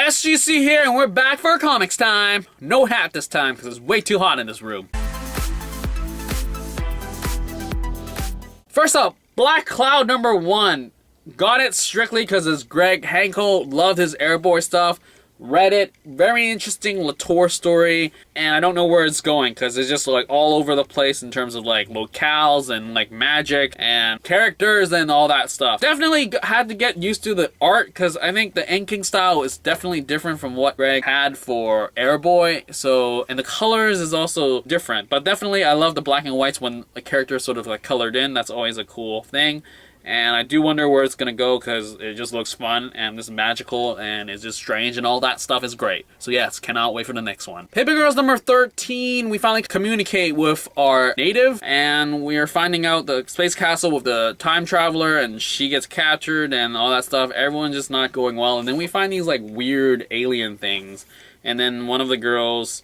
SGC here, and we're back for comics time. No hat this time, because it's way too hot in this room. First up, Black Cloud #1. Got it strictly because it's Greg Hinkle. Loved his Airboy stuff. Read it. Very interesting Latour story. And I don't know where it's going because it's just like all over the place in terms of like locales and like magic and characters and all that stuff. Definitely had to get used to the art because I think the inking style is definitely different from what Greg had for Airboy. So, and the colors is also different. But definitely I love the black and whites when a character is sort of like colored in. That's always a cool thing. And I do wonder where it's going to go because it just looks fun and it's magical and it's just strange and all that stuff is great. So yes, cannot wait for the next one. Paper Girls #13, we finally communicate with our native and we are finding out the space castle with the time traveler and she gets captured and all that stuff. Everyone's just not going well. And then we find these like weird alien things. And then one of the girls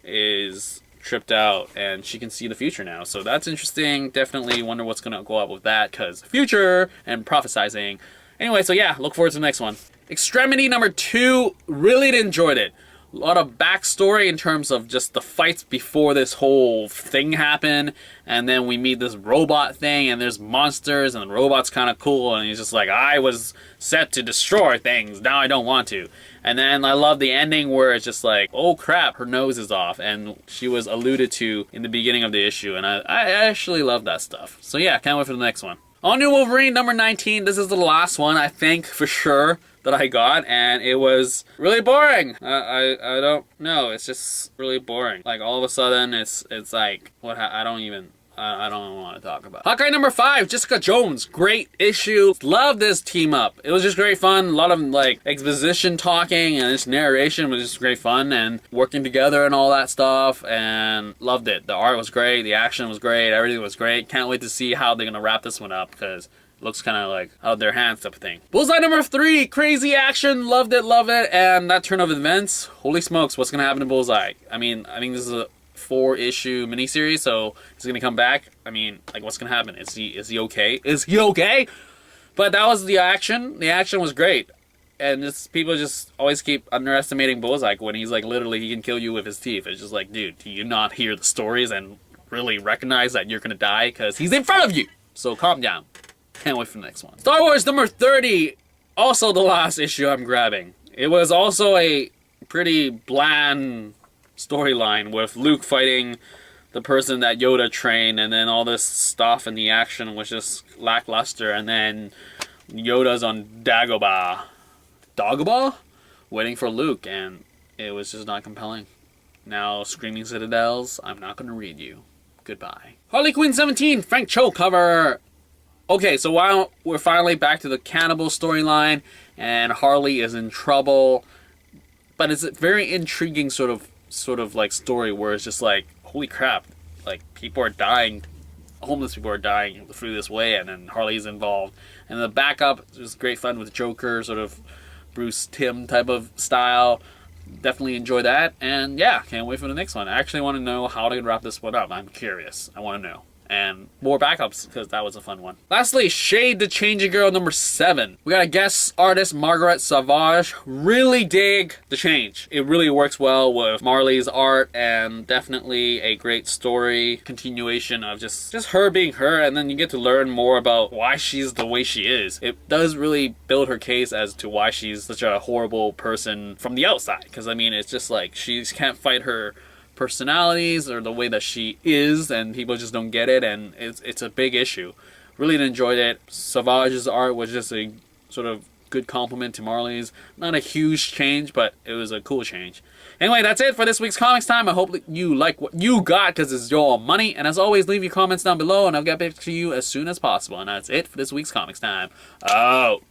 is tripped out and she can see the future now, so that's interesting. Definitely wonder what's gonna go up with that because future and prophesizing. Anyway, so yeah, look forward to the next one. Extremity #2, really enjoyed it. A lot of backstory in terms of just the fights before this whole thing happened, and then we meet this robot thing and there's monsters and the robot's kind of cool and he's just like, I was set to destroy things, now I don't want to. And then I love the ending where it's just like, oh crap, her nose is off, and she was alluded to in the beginning of the issue, and I actually love that stuff. So yeah, can't wait for the next one. All New Wolverine #19, this is the last one I think for sure that I got, and it was really boring. I don't know, it's just really boring. Like all of a sudden it's like, what, I don't want to talk about. Hawkeye #5, Jessica Jones. Great issue. Love this team up. It was just great fun. A lot of like exposition talking and this narration was just great fun and working together and all that stuff, and loved it. The art was great. The action was great. Everything was great. Can't wait to see how they're going to wrap this one up because it looks kind of like out of their hands type of thing. Bullseye #3, crazy action. Loved it, love it. And that turn of events, holy smokes, what's going to happen to Bullseye? I mean, this is a 4-issue miniseries, so he's gonna come back. I mean, like, what's gonna happen? Is he okay? Is he okay? But that was the action. The action was great, and just people just always keep underestimating Bullseye when he's like literally he can kill you with his teeth. It's just like, dude, do you not hear the stories and really recognize that you're gonna die because he's in front of you? So calm down. Can't wait for the next one. Star Wars #30, also the last issue I'm grabbing. It was also a pretty bland storyline with Luke fighting the person that Yoda trained, and then all this stuff and the action was just lackluster, and then Yoda's on Dagobah waiting for Luke, and it was just not compelling. Now Screaming Citadels, I'm not gonna read you. Goodbye. Harley Quinn #17, Frank Cho cover. Okay, so while we're finally back to the cannibal storyline and Harley is in trouble, but it's a very intriguing sort of like story where it's just like, holy crap, like people are dying, homeless people are dying through this way, and then Harley's involved. And the backup was great fun with Joker, sort of Bruce Timm type of style. Definitely enjoy that, and yeah, can't wait for the next one. I actually want to know how to wrap this one up. I'm curious. I want to know. And more backups, because that was a fun one. Lastly, Shade the Changing Girl #7. We got a guest artist, Marguerite Sauvage. Really dig the change. It really works well with Marley's art, and definitely a great story. Continuation of just her being her, and then you get to learn more about why she's the way she is. It does really build her case as to why she's such a horrible person from the outside. Because, I mean, it's just like, she can't fight her personalities or the way that she is, and people just don't get it, and it's a big issue. Really enjoyed it. Sauvage's art was just a sort of good compliment to Marley's. Not a huge change, but it was a cool change. Anyway, that's it for this week's Comics Time. I hope that you like what you got because it's your money. And as always, leave your comments down below and I'll get back to you as soon as possible. And that's it for this week's Comics Time. Out.